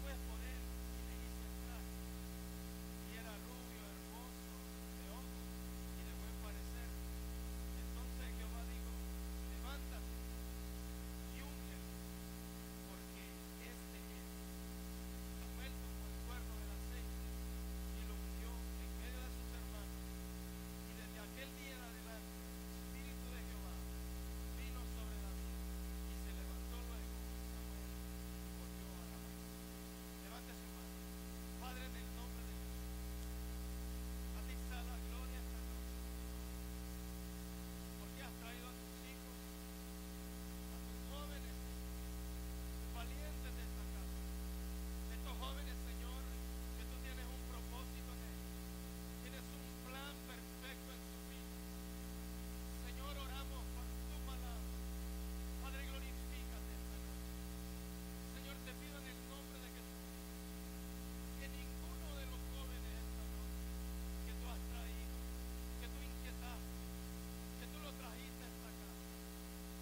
pues por él y le hizo entrar. Y era rubio, hermoso, de ojos y de buen parecer. Entonces Jehová dijo: levántate y úngelo, porque este es. Samuel tomó el cuerno del aceite y lo ungió en medio de sus hermanos. Y desde aquel día en adelante, el Espíritu de Jehová vino sobre David, y se levantó luego Samuel y volvió a Ramá. Levante su mano. Padre, en el nombre de Jesús, a ti sea la gloria esta noche, porque has traído a tus hijos, a tus jóvenes, tus valientes de esta casa. Estos jóvenes, Señor, que tú tienes un propósito en ellos, tienes un plan perfecto en su vida. Señor, oramos por tu palabra. Padre, glorifícate esta noche. Señor, te pido en el nombre de Jesús que ninguno de los jóvenes esta noche que tú has traído, que tú inquietaste, que tú lo trajiste a esta casa,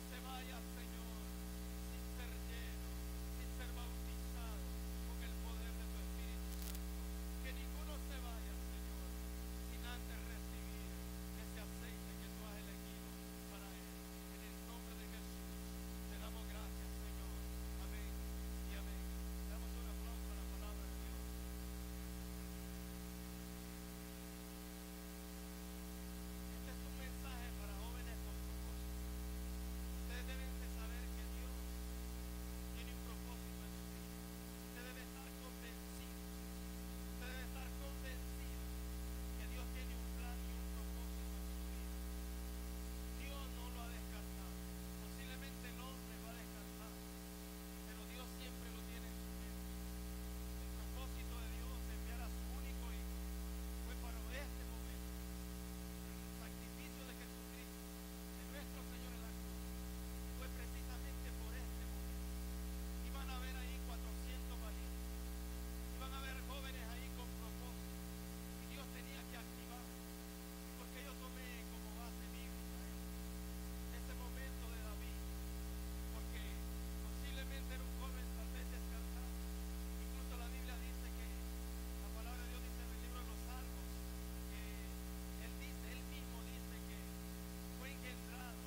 se vaya, Señor, sin ser lleno, sin ser bautizado con el poder de tu Espíritu Santo. Que ninguno se vaya, Señor, sin antes recibir ese aceite que tú has elegido para él. En el nombre de Jesús te damos gracias, Señor. Amén y amén. Damos un aplauso a la palabra de Dios. Este es un mensaje para jóvenes con propósito. Ustedes deben de saber que Dios tiene un propósito en su vida. Usted debe estar convencido. Usted debe estar convencido que Dios tiene un plan y un propósito en su vida. Dios no lo ha descartado. Posiblemente el hombre lo ha descartado, pero Dios siempre lo tiene en su mente. El propósito de Dios de enviar a su único hijo fue para este momento. El sacrificio de Jesucristo, de nuestro Señor en la cruz, fue precisamente por este momento. Iban a haber ahí 400 valientes. Iban a haber jóvenes ahí con propósito. Y Dios tenía que activar. Porque yo tomé como base bíblica ese momento de David. Porque posiblemente era un joven tal vez descartado. Incluso la Biblia dice que, la palabra de Dios dice en el libro de los Salmos, que él mismo dice que fue engendrado,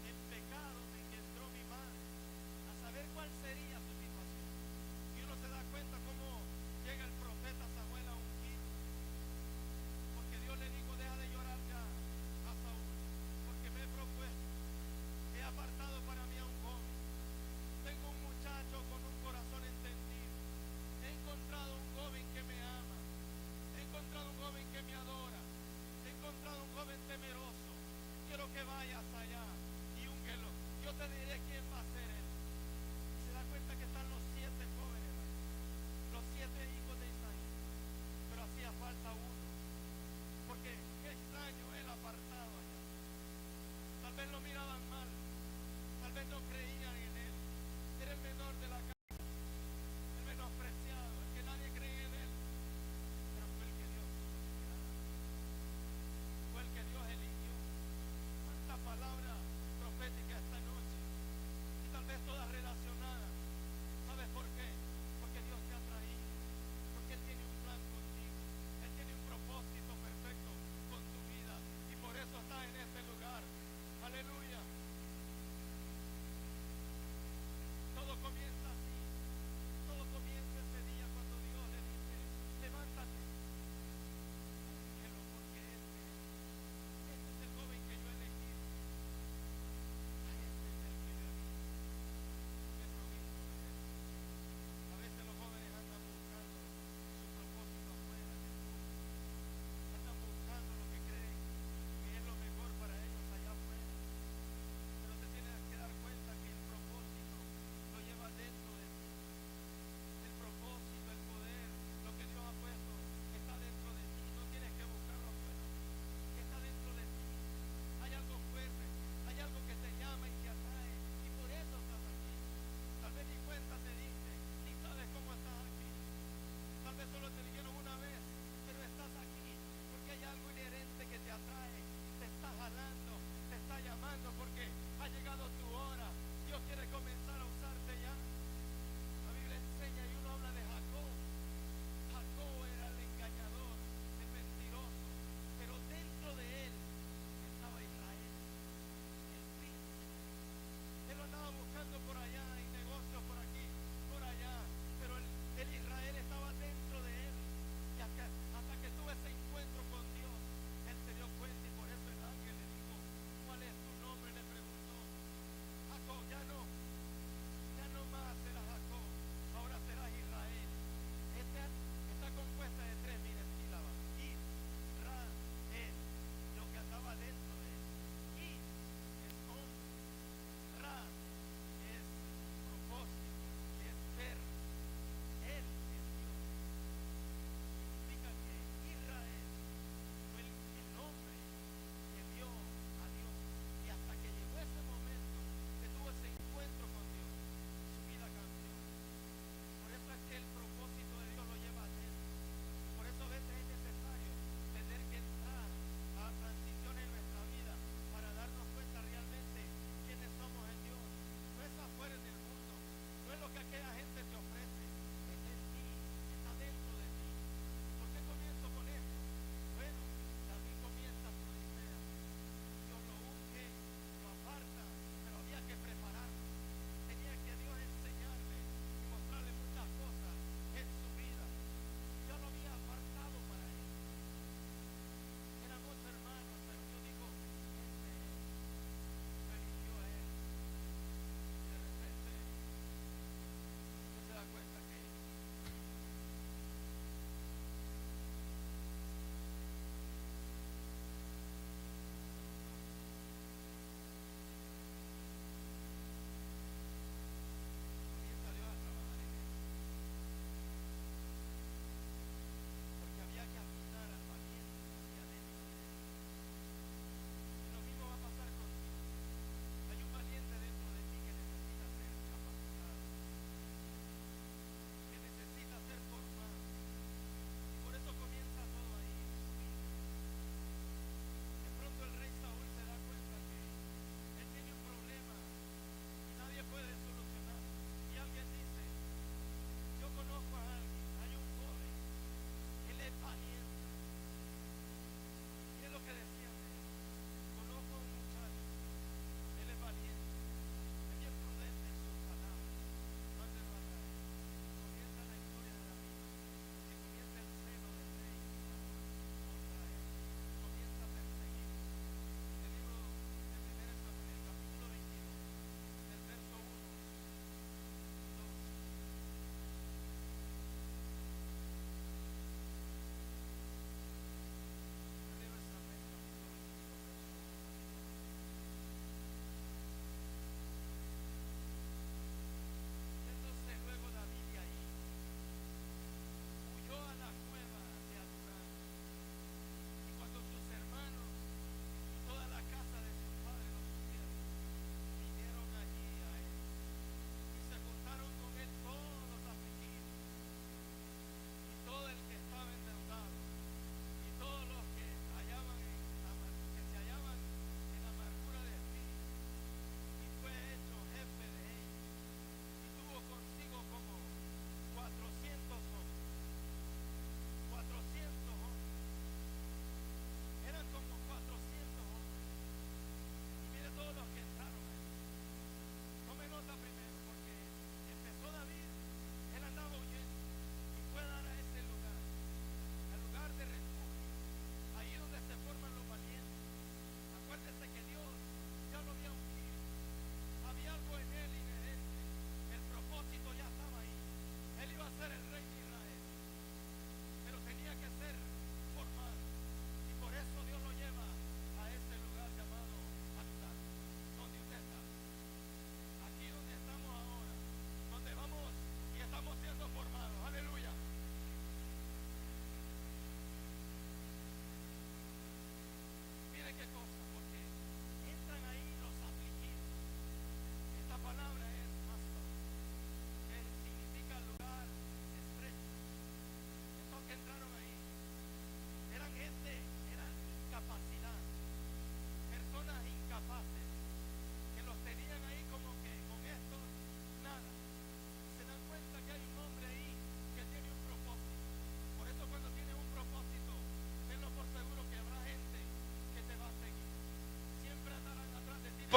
en pecado me engendró mi madre, a saber cuál sería su situación. Y uno se da cuenta cómo llega el profeta Samuel a ungir, porque Dios le dijo: deja de llorar ya a Saúl, porque me he propuesto, he apartado para mí a un joven. Tengo un muchacho con un corazón entendido. He encontrado un joven que me ama. He encontrado un joven que me adora. He encontrado un joven temeroso. Quiero que vayas allá y úngelo. Yo te diré quién va a ser él. Y se da cuenta que están los 7 jóvenes ahí, los 7 hijos de Isaí. Pero hacía falta uno. Porque qué extraño él apartado allá. Tal vez lo miraban mal. Tal vez no creían en él. Era el menor de la casa, el menospreciado, el que nadie creía en él. Pero fue el que Dios fue el que Dios eligió. Tanta palabra profética esta noche, y tal vez todas relacionadas. ¿Sabes por qué? Porque Dios te ha traído, porque Él tiene un plan contigo, Él tiene un propósito perfecto con tu vida, y por eso estás en este lugar. Aleluya. Todo comienza así. Todo comienza ese día cuando Dios le dice: levántate, úngelo, porque este es el joven que yo he elegido. A este es el que yo he visto. Me he provisto de él. A veces los jóvenes andan buscando su propósito afuera en el mundo. Andan buscando lo que creen que es lo mejor para ellos allá afuera. Pero te tienes que dar cuenta que el propósito lo lleva dentro de ti. El propósito, el poder, lo que Dios ha puesto está dentro de ti. No tienes que buscarlo afuera. Está dentro de ti. Hay algo fuerte, hay algo que te llama y te atrae, y por eso estás aquí. Tal vez ni cuenta te diste, ni sabes cómo estás aquí. Tal vez solo te dijeron una vez, pero estás aquí porque hay algo inherente que te atrae, te está jalando, te está llamando, porque ha llegado tu hora. Dios quiere comenzar a usarte ya. La Biblia enseña, y uno habla de Jacob.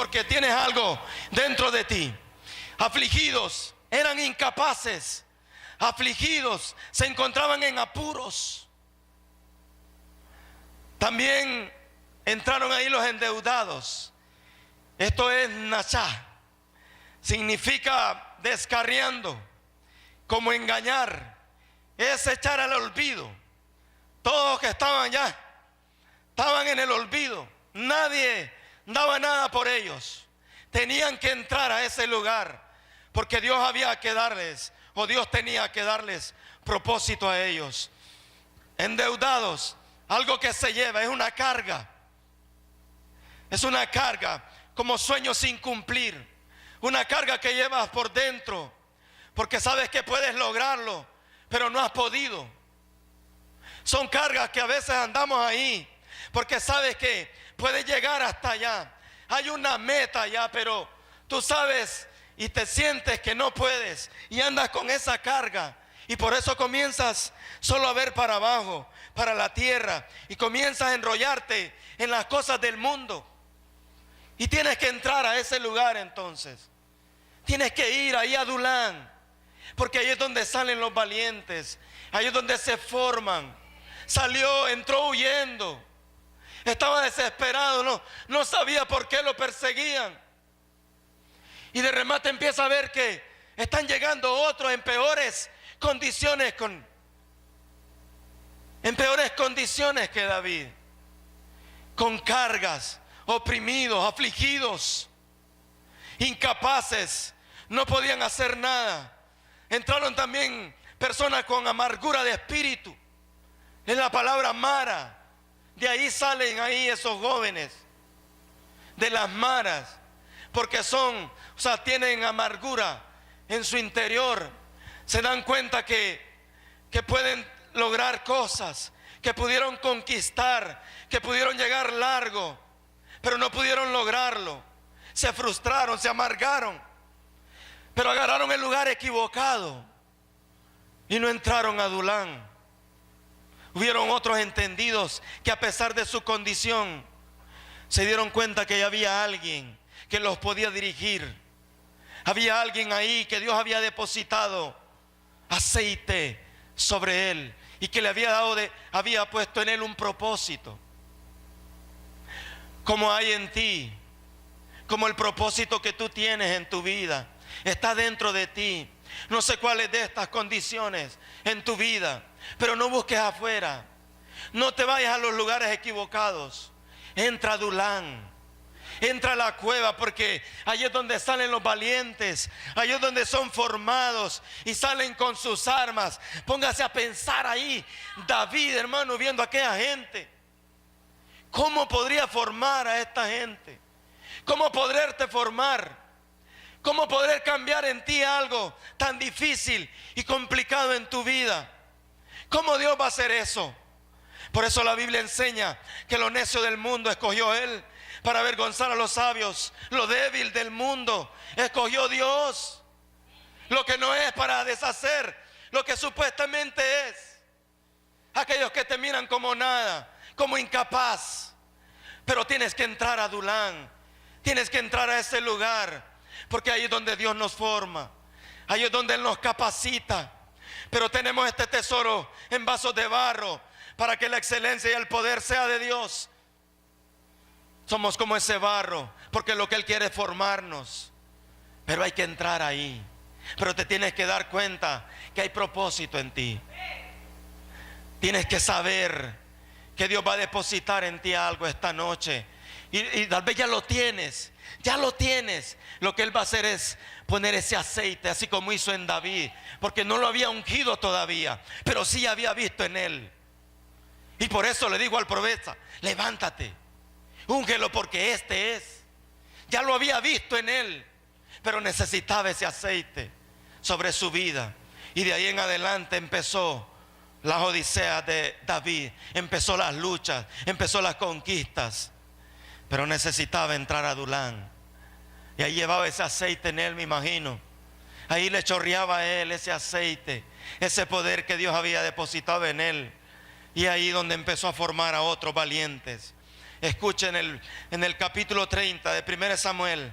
porque tienes algo dentro de ti. Afligidos, eran incapaces. Afligidos, se encontraban en apuros. También entraron ahí los endeudados. Esto es nachá. Significa descarriando, como engañar. Es echar al olvido. Todos los que estaban allá estaban en el olvido. Nadie daba nada por ellos. Tenían que entrar a ese lugar porque Dios había que darles, o Dios tenía que darles propósito a ellos. Endeudados, algo que se lleva, es una carga. Es una carga, como sueños sin cumplir. Una carga que llevas por dentro, porque sabes que puedes lograrlo, pero no has podido. Son cargas que a veces andamos ahí, porque sabes que puedes llegar hasta allá. Hay una meta allá, pero tú sabes y te sientes que no puedes y andas con esa carga. Y por eso comienzas solo a ver para abajo, para la tierra, y comienzas a enrollarte en las cosas del mundo. Y tienes que entrar a ese lugar entonces. Tienes que ir ahí a Adulán, porque ahí es donde salen los valientes, ahí es donde se forman. Entró huyendo, estaba desesperado, no sabía por qué lo perseguían. Y de remate empieza a ver que están llegando otros en peores condiciones, en peores condiciones que David, con cargas, oprimidos, afligidos, incapaces, no podían hacer nada. Entraron también personas con amargura de espíritu. Es la palabra mara. De ahí salen ahí esos jóvenes, de las maras, porque tienen amargura en su interior. Se dan cuenta que pueden lograr cosas, que pudieron conquistar, que pudieron llegar largo, pero no pudieron lograrlo. Se frustraron, se amargaron, pero agarraron el lugar equivocado y no entraron a Adulán. Hubieron otros entendidos que a pesar de su condición se dieron cuenta que había alguien que los podía dirigir. Había alguien ahí que Dios había depositado aceite sobre él y que le había puesto en él un propósito. Como hay en ti, como el propósito que tú tienes en tu vida está dentro de ti. No sé cuáles de estas condiciones en tu vida, pero no busques afuera. No te vayas a los lugares equivocados. Entra a Adulán, entra a la cueva, porque ahí es donde salen los valientes, ahí es donde son formados y salen con sus armas. Póngase a pensar ahí, David, hermano, viendo a aquella gente. ¿Cómo podría formar a esta gente? ¿Cómo poderte formar? ¿Cómo poder cambiar en ti algo tan difícil y complicado en tu vida? ¿Cómo Dios va a hacer eso? Por eso la Biblia enseña que lo necio del mundo escogió Él para avergonzar a los sabios. Lo débil del mundo escogió Dios. Lo que no es para deshacer lo que supuestamente es. Aquellos que te miran como nada, como incapaz. Pero tienes que entrar a Adulán. Tienes que entrar a ese lugar, porque ahí es donde Dios nos forma. Ahí es donde Él nos capacita. Pero tenemos este tesoro en vasos de barro para que la excelencia y el poder sea de Dios. Somos como ese barro, porque lo que Él quiere es formarnos. Pero hay que entrar ahí. Pero te tienes que dar cuenta que hay propósito en ti. Tienes que saber que Dios va a depositar en ti algo esta noche. Y tal vez ya lo tienes. Ya lo tienes. Lo que Él va a hacer es poner ese aceite, así como hizo en David, porque no lo había ungido todavía, pero sí había visto en él. Y por eso le dijo al profeta: levántate, úngelo, porque este es. Ya lo había visto en él, pero necesitaba ese aceite sobre su vida. Y de ahí en adelante empezó las odiseas de David, empezó las luchas, empezó las conquistas, pero necesitaba entrar a Adulán. Y ahí llevaba ese aceite en él, me imagino. Ahí le chorreaba a él ese aceite, ese poder que Dios había depositado en él. Y ahí donde empezó a formar a otros valientes. Escuchen en el capítulo 30 de 1 Samuel.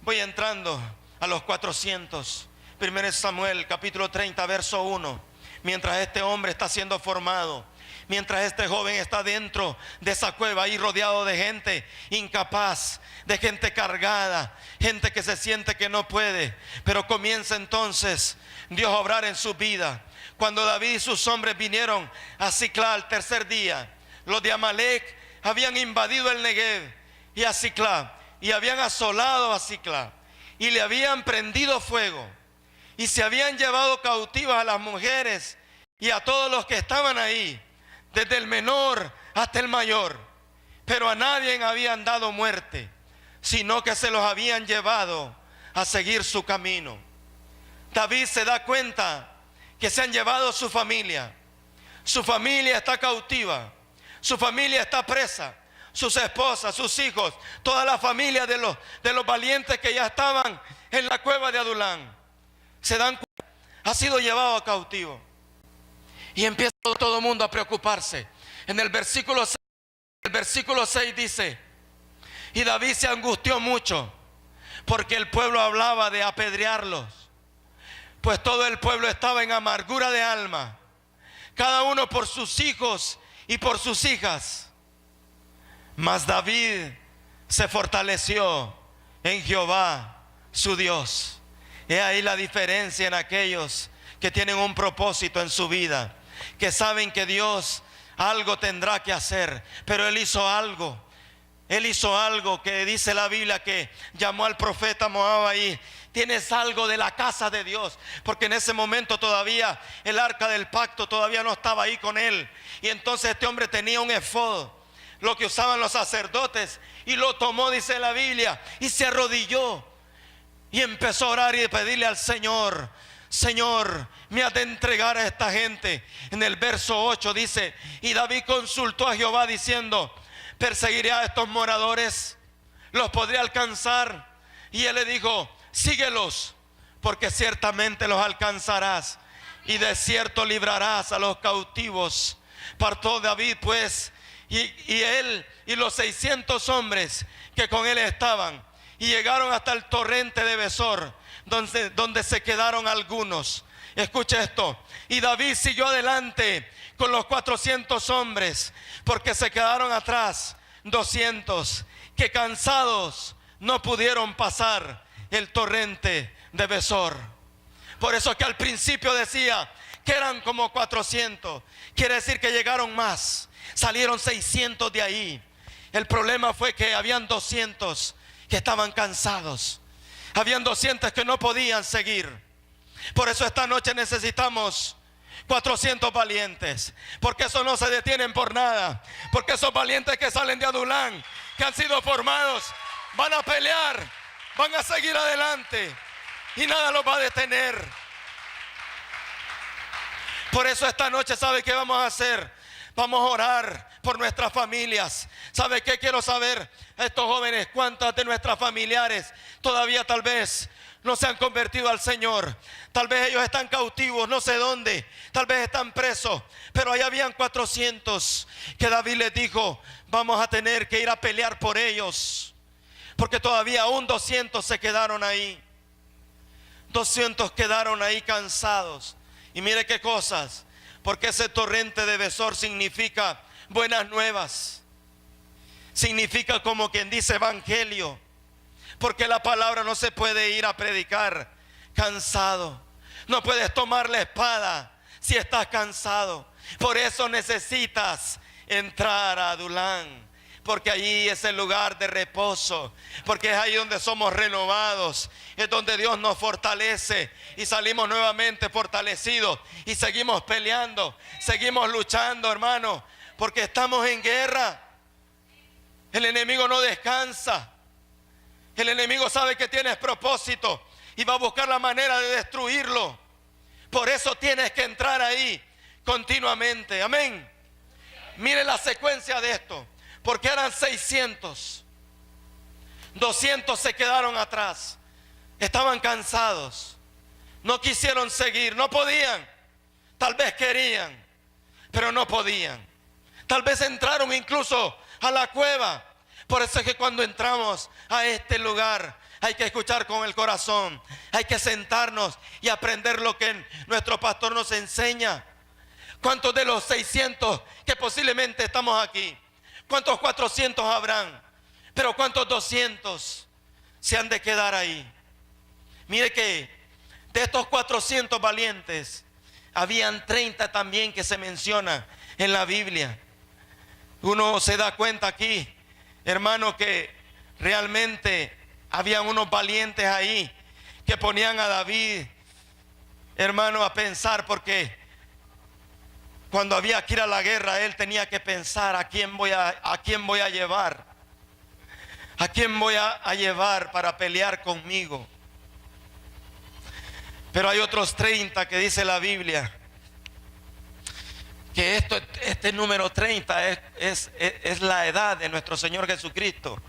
Voy entrando a los 400. 1 Samuel capítulo 30 verso 1. Mientras este hombre está siendo formado, mientras este joven está dentro de esa cueva ahí rodeado de gente incapaz, de gente cargada, gente que se siente que no puede, pero comienza entonces Dios a obrar en su vida. Cuando David y sus hombres vinieron a Siclá al tercer día, los de Amalec habían invadido el Negev y a Siclá, y habían asolado a Siclá, y le habían prendido fuego, y se habían llevado cautivas a las mujeres y a todos los que estaban ahí, desde el menor hasta el mayor, pero a nadie habían dado muerte, sino que se los habían llevado a seguir su camino. David se da cuenta que se han llevado su familia está cautiva, su familia está presa, sus esposas, sus hijos, toda la familia de los valientes que ya estaban en la cueva de Adulán, se dan cuenta, ha sido llevado a cautivo. Y empieza todo el mundo a preocuparse. En el versículo 6 dice: y David se angustió mucho, porque el pueblo hablaba de apedrearlos, pues todo el pueblo estaba en amargura de alma, cada uno por sus hijos y por sus hijas. Mas David se fortaleció en Jehová su Dios. He ahí la diferencia en aquellos que tienen un propósito en su vida, que saben que Dios algo tendrá que hacer, pero Él hizo algo. Él hizo algo que dice la Biblia, que llamó al profeta Moab ahí: tienes algo de la casa de Dios, porque en ese momento todavía el arca del pacto todavía no estaba ahí con él. Y entonces este hombre tenía un efod, lo que usaban los sacerdotes, y lo tomó, dice la Biblia, y se arrodilló y empezó a orar y a pedirle al Señor: Señor, me has de entregar a esta gente. En el verso 8 dice: y David consultó a Jehová diciendo: ¿perseguiré a estos moradores? ¿Los podré alcanzar? Y él le dijo: síguelos, porque ciertamente los alcanzarás, y de cierto librarás a los cautivos. Partó David pues, y él y los 600 hombres que con él estaban, y llegaron hasta el torrente de Besor, donde se quedaron algunos. Escucha esto: y David siguió adelante con los 400 hombres, porque se quedaron atrás 200, que cansados no pudieron pasar el torrente de Besor. Por eso que al principio decía que eran como 400, quiere decir que llegaron más, salieron 600 de ahí. El problema fue que habían 200 que estaban cansados, habían 200 que no podían seguir. Por eso esta noche necesitamos 400 valientes, porque esos no se detienen por nada, porque esos valientes que salen de Adulán, que han sido formados, van a pelear, van a seguir adelante y nada los va a detener. Por eso esta noche, ¿sabe qué vamos a hacer? Vamos a orar por nuestras familias. ¿Sabe qué quiero saber? Estos jóvenes, ¿cuántas de nuestras familiares todavía tal vez no se han convertido al Señor? Tal vez ellos están cautivos, no sé dónde, tal vez están presos, pero ahí habían 400 que David les dijo: vamos a tener que ir a pelear por ellos, porque todavía aún 200 se quedaron ahí. 200 quedaron ahí cansados. Y mire qué cosas, porque ese torrente de Besor significa buenas nuevas, significa, como quien dice, evangelio, porque la palabra no se puede ir a predicar cansado. No puedes tomar la espada si estás cansado. Por eso necesitas entrar a Adulán, porque allí es el lugar de reposo, porque es ahí donde somos renovados, es donde Dios nos fortalece y salimos nuevamente fortalecidos y seguimos peleando, seguimos luchando, hermano, porque estamos en guerra. El enemigo no descansa. El enemigo sabe que tienes propósito y va a buscar la manera de destruirlo. Por eso tienes que entrar ahí continuamente. Amén. Mire la secuencia de esto. Porque eran 600. 200 se quedaron atrás. Estaban cansados. No quisieron seguir. No podían. Tal vez querían, pero no podían. Tal vez entraron incluso a la cueva. Por eso es que cuando entramos a este lugar hay que escuchar con el corazón. Hay que sentarnos y aprender lo que nuestro pastor nos enseña. ¿Cuántos de los 600 que posiblemente estamos aquí? ¿Cuántos 400 habrán? Pero ¿cuántos 200 se han de quedar ahí? Mire que de estos 400 valientes, habían 30 también que se menciona en la Biblia. Uno se da cuenta aquí, hermano, que realmente habían unos valientes ahí que ponían a David, hermano, a pensar, porque cuando había que ir a la guerra, él tenía que pensar a quién voy a llevar. ¿A quién voy a llevar para pelear conmigo? Pero hay otros 30 que dice la Biblia que este número 30 es la edad de nuestro Señor Jesucristo.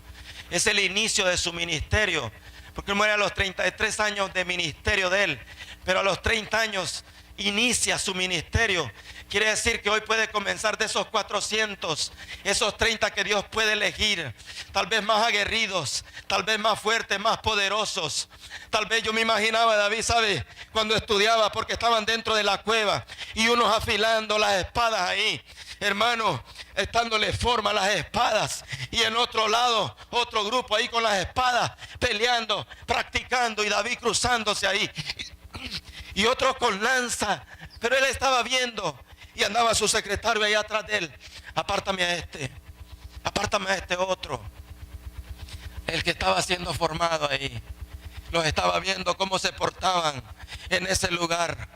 Es el inicio de su ministerio. Porque él muere a los 33 años de ministerio de él. Pero a los 30 años inicia su ministerio. Quiere decir que hoy puede comenzar de esos 400, esos 30 que Dios puede elegir. Tal vez más aguerridos, tal vez más fuertes, más poderosos. Tal vez yo me imaginaba a David, ¿sabe? Cuando estudiaba, porque estaban dentro de la cueva y unos afilando las espadas ahí. Hermano, dándole forma a las espadas. Y en otro lado, otro grupo ahí con las espadas, peleando, practicando. Y David cruzándose ahí. Y otro con lanza. Pero él estaba viendo. Y andaba su secretario ahí atrás de él. Apártame a este otro. El que estaba siendo formado ahí. Los estaba viendo cómo se portaban en ese lugar.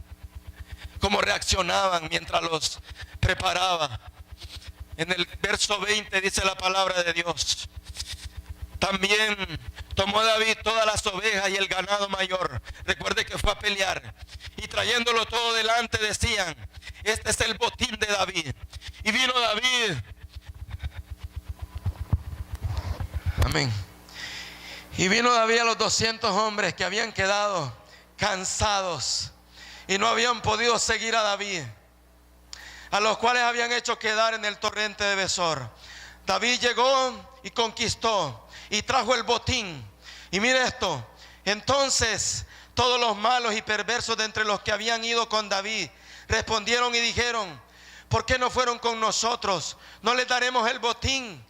Cómo reaccionaban mientras los preparaba. En el verso 20 dice la palabra de Dios. También tomó David todas las ovejas y el ganado mayor. Recuerde que fue a pelear. Y trayéndolo todo delante decían: este es el botín de David. Y vino David. Amén. Y vino David a los 200 hombres que habían quedado cansados y no habían podido seguir a David, a los cuales habían hecho quedar en el torrente de Besor. David llegó y conquistó y trajo el botín. Y mire esto. Entonces todos los malos y perversos de entre los que habían ido con David respondieron y dijeron: ¿por qué no fueron con nosotros? No les daremos el botín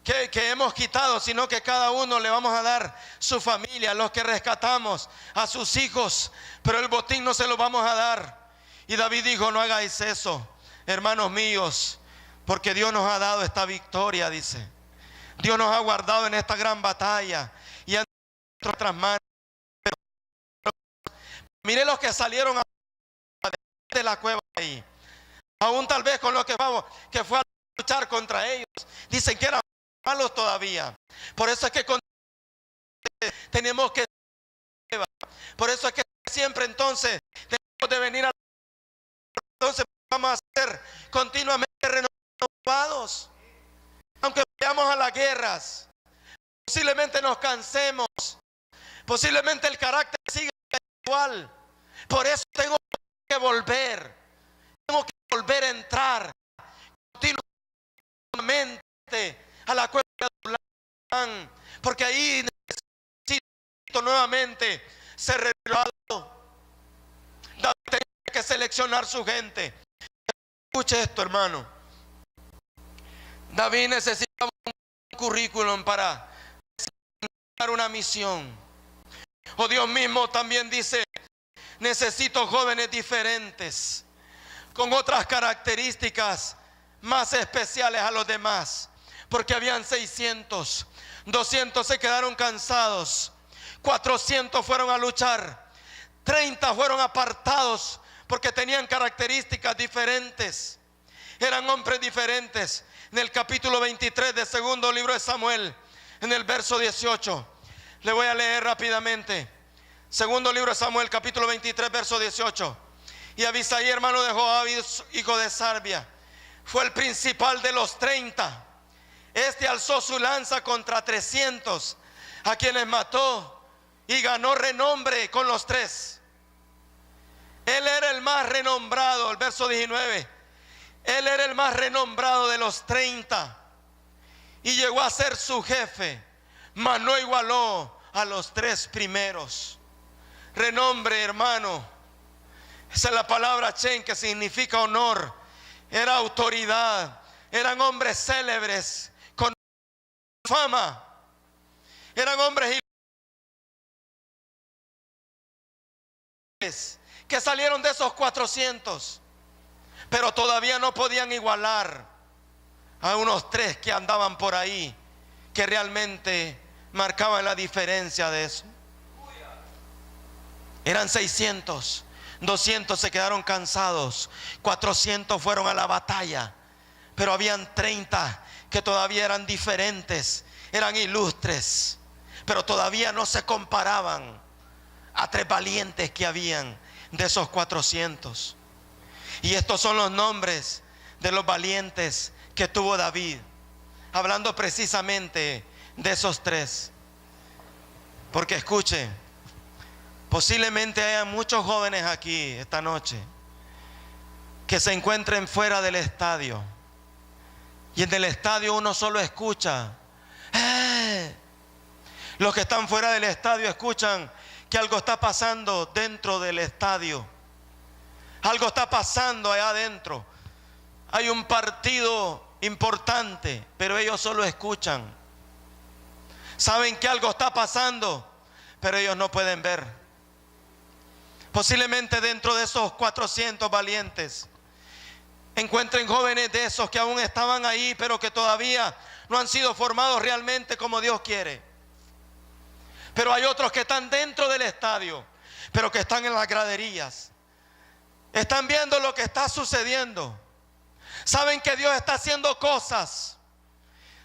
que hemos quitado, sino que cada uno le vamos a dar su familia, los que rescatamos, a sus hijos, pero el botín no se lo vamos a dar. Y David dijo: no hagáis eso, hermanos míos, porque Dios nos ha dado esta victoria, dice. Dios nos ha guardado en esta gran batalla y en nuestras manos. Mire los que salieron de la cueva ahí, aún tal vez con los que fue a luchar contra ellos, dicen que eran malos todavía. Por eso es que tenemos que, por eso es que siempre entonces tenemos de venir entonces vamos a ser continuamente renovados. Aunque vayamos a las guerras, posiblemente nos cansemos, posiblemente el carácter siga igual. Por eso tengo que volver a entrar continuamente a la cueva de Adulán, porque ahí necesito nuevamente ser renovado. David tenía que seleccionar su gente. Escuche esto, hermano. David necesitaba un currículum para dar una misión. O Dios mismo también dice: necesito jóvenes diferentes, con otras características más especiales a los demás. Porque habían 600, 200 se quedaron cansados, 400 fueron a luchar, 30 fueron apartados porque tenían características diferentes. Eran hombres diferentes. En el capítulo 23 del segundo libro de Samuel, en el verso 18, le voy a leer rápidamente. Segundo libro de Samuel, capítulo 23, verso 18. Y Abisai, hermano de Joab, hijo de Sarbia, fue el principal de los 30. Este alzó su lanza contra 300, a quienes mató y ganó renombre con los 3. Él era el más renombrado, el verso 19. Él era el más renombrado de los 30 y llegó a ser su jefe, mas no igualó a los 3 primeros. Renombre, hermano, esa es la palabra chen, que significa honor. Era autoridad, eran hombres célebres con fama, eran hombres que salieron de esos 400, pero todavía no podían igualar a unos 3 que andaban por ahí, que realmente marcaban la diferencia de eso. Eran 600, 200 se quedaron cansados, 400 fueron a la batalla, pero habían 30 que todavía eran diferentes, eran ilustres, pero todavía no se comparaban a 3 valientes que habían de esos 400. Y estos son los nombres de los valientes que tuvo David, hablando precisamente de esos 3. Porque escuchen, posiblemente haya muchos jóvenes aquí esta noche que se encuentren fuera del estadio, y en el estadio uno solo escucha los que están fuera del estadio escuchan que algo está pasando dentro del estadio. Algo está pasando allá adentro. Hay un partido importante, pero ellos solo escuchan. Saben que algo está pasando, pero ellos no pueden ver. Posiblemente dentro de esos 400 valientes encuentren jóvenes de esos que aún estaban ahí, pero que todavía no han sido formados realmente como Dios quiere. Pero hay otros que están dentro del estadio, pero que están en las graderías. Están viendo lo que está sucediendo. Saben que Dios está haciendo cosas.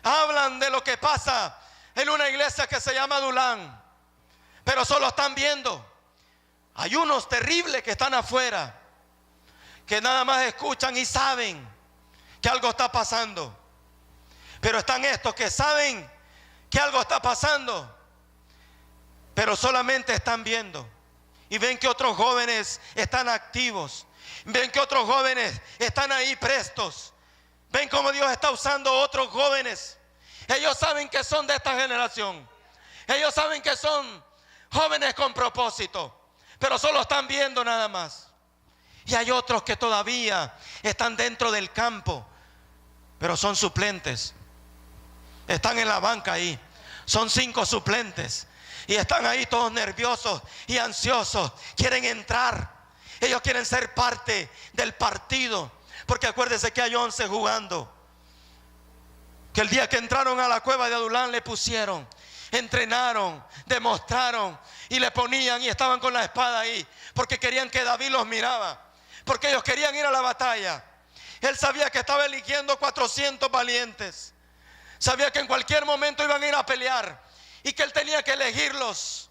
Hablan de lo que pasa en una iglesia que se llama Dulán, pero solo están viendo. Hay unos terribles que están afuera, que nada más escuchan y saben que algo está pasando. Pero están estos que saben que algo está pasando, pero solamente están viendo. Y ven que otros jóvenes están activos. Ven que otros jóvenes están ahí prestos. Ven cómo Dios está usando a otros jóvenes. Ellos saben que son de esta generación. Ellos saben que son jóvenes con propósito, pero solo están viendo nada más. Y hay otros que todavía están dentro del campo, pero son suplentes. Están en la banca ahí. Son 5 suplentes. Y están ahí todos nerviosos y ansiosos. Quieren entrar. Ellos quieren ser parte del partido. Porque acuérdense que hay 11 jugando. Que el día que entraron a la cueva de Adulán le pusieron, entrenaron, demostraron y le ponían y estaban con la espada ahí. Porque querían que David los miraba. Porque ellos querían ir a la batalla. Él sabía que estaba eligiendo 400 valientes. Sabía que en cualquier momento iban a ir a pelear. Y que él tenía que elegirlos.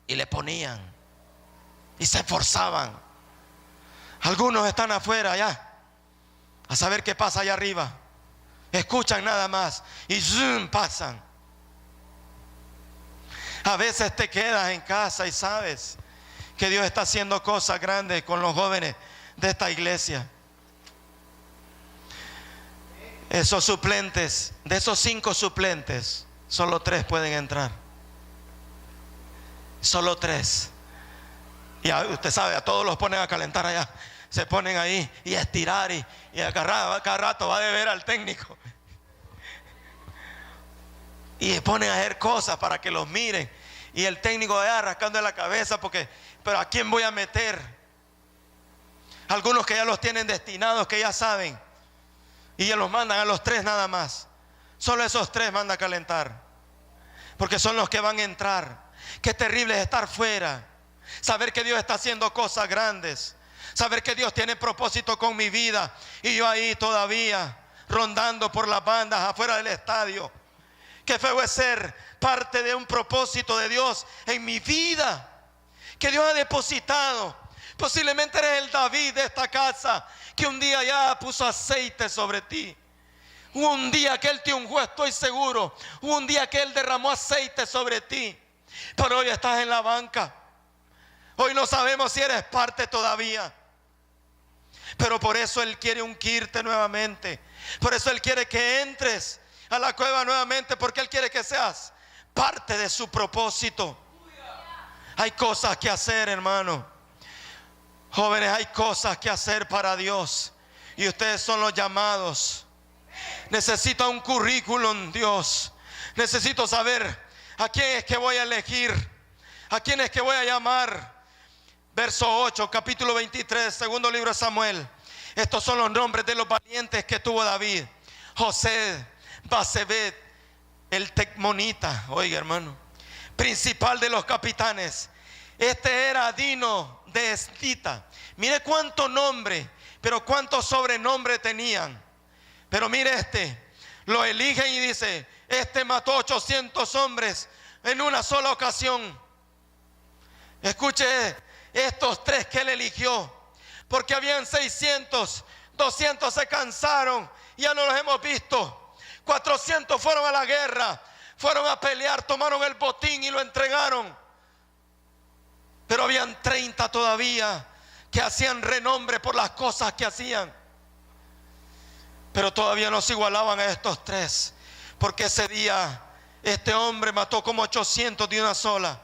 Y le ponían. Y se esforzaban. Algunos están afuera allá, a saber qué pasa allá arriba. Escuchan nada más. Y zoom, pasan. A veces te quedas en casa y sabes que Dios está haciendo cosas grandes con los jóvenes de esta iglesia. Esos suplentes, de esos 5 suplentes, solo 3 pueden entrar. Solo 3. Y usted sabe, a todos los ponen a calentar allá. Se ponen ahí y a estirar y a cada rato va a ver al técnico. Y ponen a hacer cosas para que los miren. Y el técnico allá rascando la cabeza pero ¿a quién voy a meter? Algunos que ya los tienen destinados, que ya saben. Y ya los mandan a los 3 nada más. Solo esos 3 mandan a calentar. Porque son los que van a entrar. Qué terrible es estar fuera. Saber que Dios está haciendo cosas grandes. Saber que Dios tiene propósito con mi vida. Y yo ahí todavía rondando por las bandas afuera del estadio. Qué feo es ser parte de un propósito de Dios en mi vida. Que Dios ha depositado. Posiblemente eres el David de esta casa, que un día ya puso aceite sobre ti. Hubo un día que Él te ungió, estoy seguro. Hubo un día que Él derramó aceite sobre ti. Pero hoy estás en la banca. Hoy no sabemos si eres parte todavía. Pero por eso Él quiere ungirte nuevamente. Por eso Él quiere que entres a la cueva nuevamente, porque Él quiere que seas parte de su propósito. Hay cosas que hacer, hermano. Jóvenes, hay cosas que hacer para Dios. Y ustedes son los llamados. Necesito un currículum, Dios. Necesito saber a quién es que voy a elegir, a quién es que voy a llamar. Verso 8, capítulo 23, segundo libro de Samuel. Estos son los nombres de los valientes que tuvo David: José, Basebet, el tecmonita, oiga hermano, principal de los capitanes. Este era Dino de Estita. Mire cuánto nombre, pero cuántos sobrenombres tenían. Pero mire, lo eligen y dice: este mató 800 hombres en una sola ocasión. Escuche estos tres que él eligió, porque habían 600, 200 se cansaron, ya no los hemos visto. 400 fueron a la guerra, fueron a pelear, tomaron el botín y lo entregaron. Pero habían 30 todavía que hacían renombre por las cosas que hacían. Pero todavía no se igualaban a estos tres, porque ese día este hombre mató como 800 de una sola.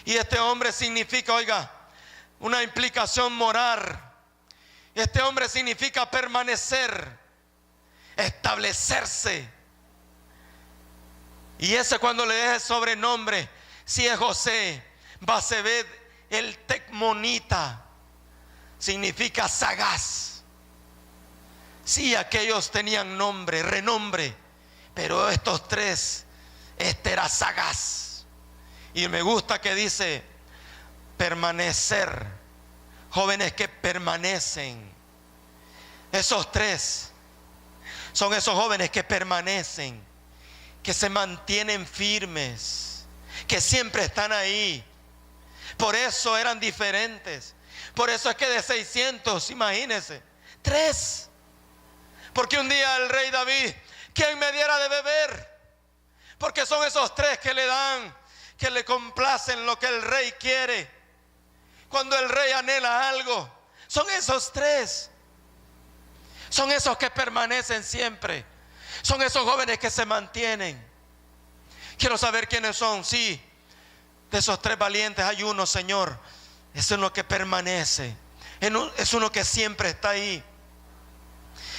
Y este hombre significa, oiga, una implicación moral. Este hombre significa permanecer, establecerse. Y ese, cuando le deje sobrenombre, si es José, Basebet, el tecmonita, significa sagaz. Sí, aquellos tenían nombre, renombre, pero estos tres, este era sagaz. Y me gusta que dice permanecer. Jóvenes que permanecen. Esos tres son esos jóvenes que permanecen, que se mantienen firmes, que siempre están ahí. Por eso eran diferentes. Por eso es que de 600, imagínense, 3. Porque un día el rey David, ¿quién me diera de beber? Porque son esos 3 que le dan, que le complacen lo que el rey quiere. Cuando el rey anhela algo, son esos 3. Son esos que permanecen siempre. Son esos jóvenes que se mantienen. Quiero saber quiénes son. Sí, de esos 3 valientes hay uno, Señor. Es uno que permanece. Es uno que siempre está ahí,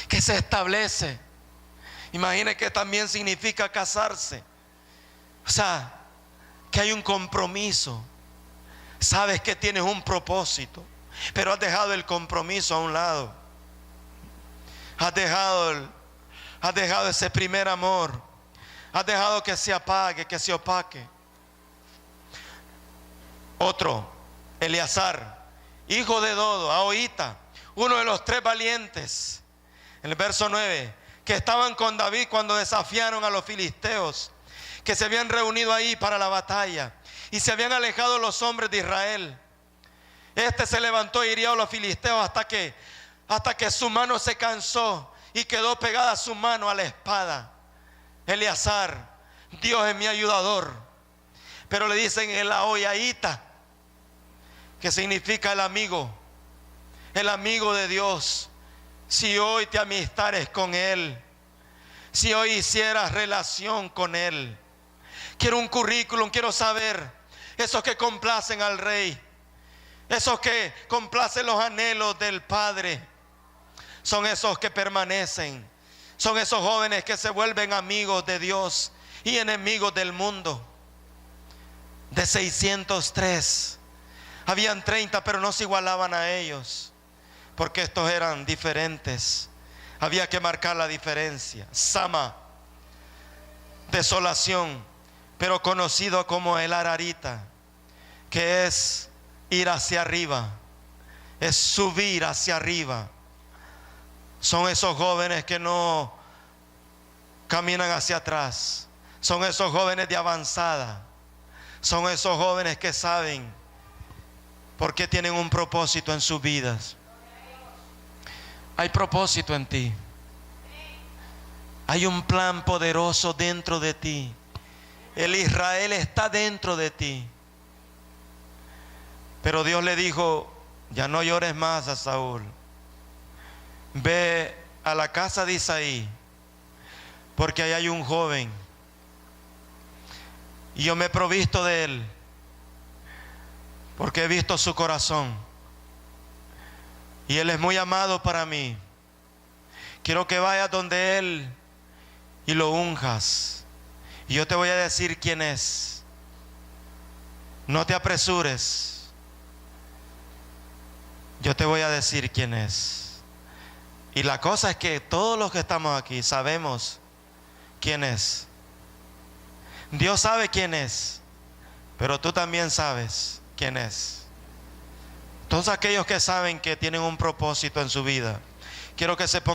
que se establece. Imagine que también significa casarse. O sea, que hay un compromiso. Sabes que tienes un propósito, pero has dejado el compromiso a un lado. Has dejado ese primer amor. Has dejado que se apague, que se opaque. Otro, Eleazar, hijo de Dodo, Ahoita, uno de los 3 valientes. En el verso 9, que estaban con David cuando desafiaron a los filisteos, que se habían reunido ahí para la batalla y se habían alejado los hombres de Israel. Este se levantó y hirió a los filisteos hasta que su mano se cansó y quedó pegada su mano a la espada. Eleazar, Dios es mi ayudador. Pero le dicen el Ahoita, que significa el amigo de Dios. Si hoy te amistares con Él, si hoy hicieras relación con Él. Quiero un currículum, quiero saber, esos que complacen al Rey, esos que complacen los anhelos del Padre, son esos que permanecen, son esos jóvenes que se vuelven amigos de Dios y enemigos del mundo. De 603, habían 30, pero no se igualaban a ellos, porque estos eran diferentes. Había que marcar la diferencia. Sama, desolación, pero conocido como el Ararita, que es ir hacia arriba, es subir hacia arriba. Son esos jóvenes que no caminan hacia atrás. Son esos jóvenes de avanzada. Son esos jóvenes que saben por qué tienen un propósito en sus vidas. Hay propósito en ti. Hay un plan poderoso dentro de ti. El Israel está dentro de ti. Pero Dios le dijo: ya no llores más a Saúl. ve a la casa de Isaí, porque ahí hay un joven, y yo me he provisto de él, porque he visto su corazón, y él es muy amado para mí. Quiero que vayas donde él y lo unjas, y yo te voy a decir quién es. No te apresures, yo te voy a decir quién es. Y la cosa es que todos los que estamos aquí sabemos quién es. Dios sabe quién es, pero tú también sabes quién es. Todos aquellos que saben que tienen un propósito en su vida, quiero que se pongan